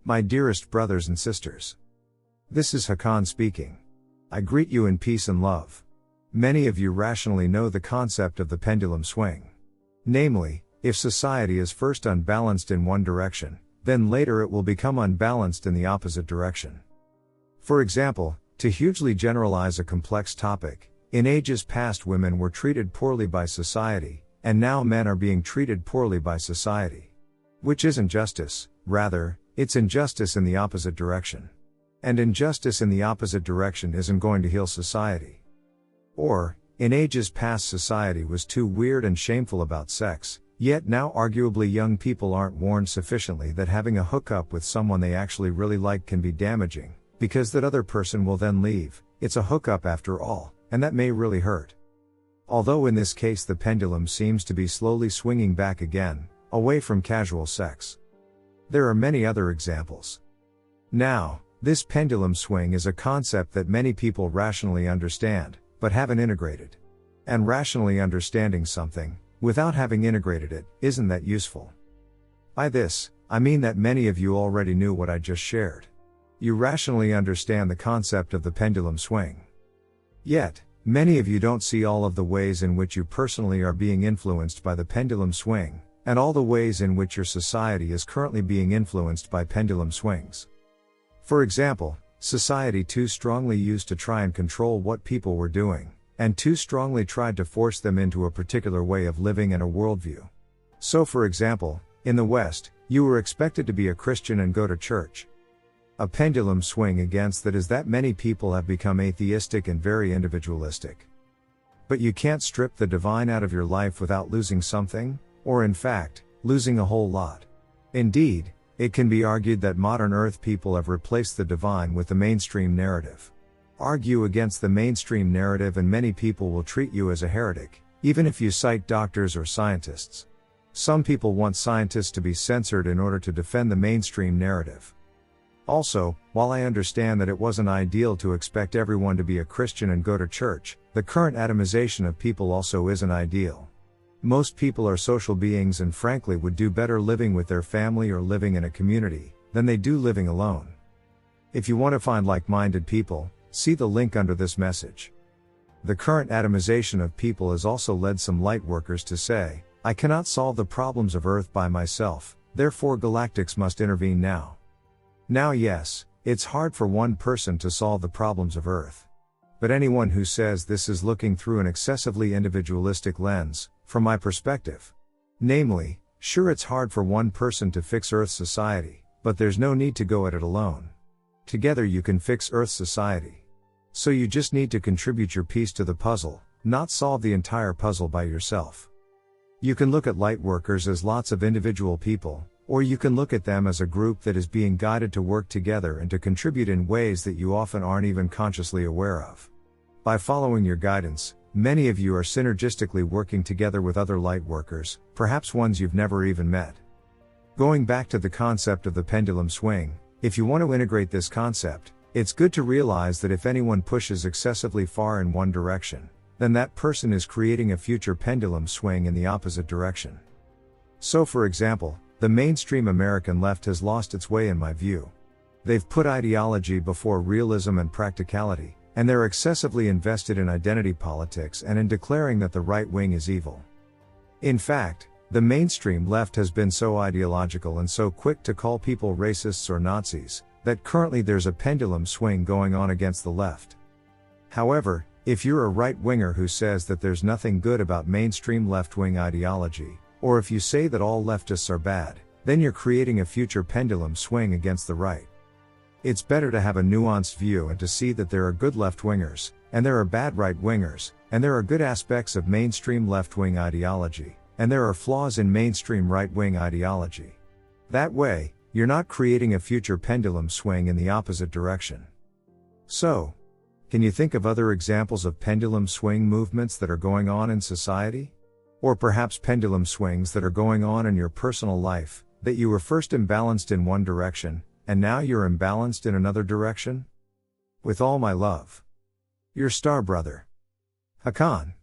My dearest brothers and sisters. This is Hakann speaking. I greet you in peace and love. Many of you rationally know the concept of the pendulum swing. Namely, if society is first unbalanced in one direction, then later it will become unbalanced in the opposite direction. For example, to hugely generalize a complex topic, in ages past women were treated poorly by society, and now men are being treated poorly by society. Which isn't justice, rather, it's injustice in the opposite direction. And injustice in the opposite direction isn't going to heal society. Or, in ages past society was too weird and shameful about sex, yet now arguably young people aren't warned sufficiently that having a hookup with someone they actually really like can be damaging, because that other person will then leave. It's a hookup after all, and that may really hurt. Although in this case the pendulum seems to be slowly swinging back again, away from casual sex. There are many other examples. Now, this pendulum swing is a concept that many people rationally understand, but haven't integrated. And rationally understanding something, without having integrated it, isn't that useful. By this, I mean that many of you already knew what I just shared. You rationally understand the concept of the pendulum swing. Yet, many of you don't see all of the ways in which you personally are being influenced by the pendulum swing, and all the ways in which your society is currently being influenced by pendulum swings. For example, society too strongly used to try and control what people were doing, and too strongly tried to force them into a particular way of living and a worldview. So for example, in the West, you were expected to be a Christian and go to church. A pendulum swing against that is that many people have become atheistic and very individualistic. But you can't strip the divine out of your life without losing something, or in fact, losing a whole lot. Indeed, it can be argued that modern Earth people have replaced the divine with the mainstream narrative. Argue against the mainstream narrative and many people will treat you as a heretic, even if you cite doctors or scientists. Some people want scientists to be censored in order to defend the mainstream narrative. Also, while I understand that it wasn't ideal to expect everyone to be a Christian and go to church, the current atomization of people also isn't ideal. Most people are social beings and frankly would do better living with their family or living in a community, than they do living alone. If you want to find like-minded people, see the link under this message. The current atomization of people has also led some light workers to say, I cannot solve the problems of Earth by myself, therefore galactics must intervene now. Now yes, it's hard for one person to solve the problems of Earth. But anyone who says this is looking through an excessively individualistic lens, from my perspective. Namely, sure it's hard for one person to fix Earth's society, but there's no need to go at it alone. Together you can fix Earth's society. So you just need to contribute your piece to the puzzle, not solve the entire puzzle by yourself. You can look at light workers as lots of individual people, or you can look at them as a group that is being guided to work together and to contribute in ways that you often aren't even consciously aware of. By following your guidance, many of you are synergistically working together with other light workers, perhaps ones you've never even met. Going back to the concept of the pendulum swing, if you want to integrate this concept, it's good to realize that if anyone pushes excessively far in one direction, then that person is creating a future pendulum swing in the opposite direction. So for example, the mainstream American left has lost its way in my view. They've put ideology before realism and practicality, and they're excessively invested in identity politics and in declaring that the right wing is evil. In fact, the mainstream left has been so ideological and so quick to call people racists or Nazis, that currently there's a pendulum swing going on against the left. However, if you're a right-winger who says that there's nothing good about mainstream left-wing ideology, or if you say that all leftists are bad, then you're creating a future pendulum swing against the right. It's better to have a nuanced view and to see that there are good left-wingers, and there are bad right-wingers, and there are good aspects of mainstream left-wing ideology, and there are flaws in mainstream right-wing ideology. That way, you're not creating a future pendulum swing in the opposite direction. So, can you think of other examples of pendulum swing movements that are going on in society? Or perhaps pendulum swings that are going on in your personal life, that you were first imbalanced in one direction, and now you're imbalanced in another direction? With all my love. Your star brother, Hakann.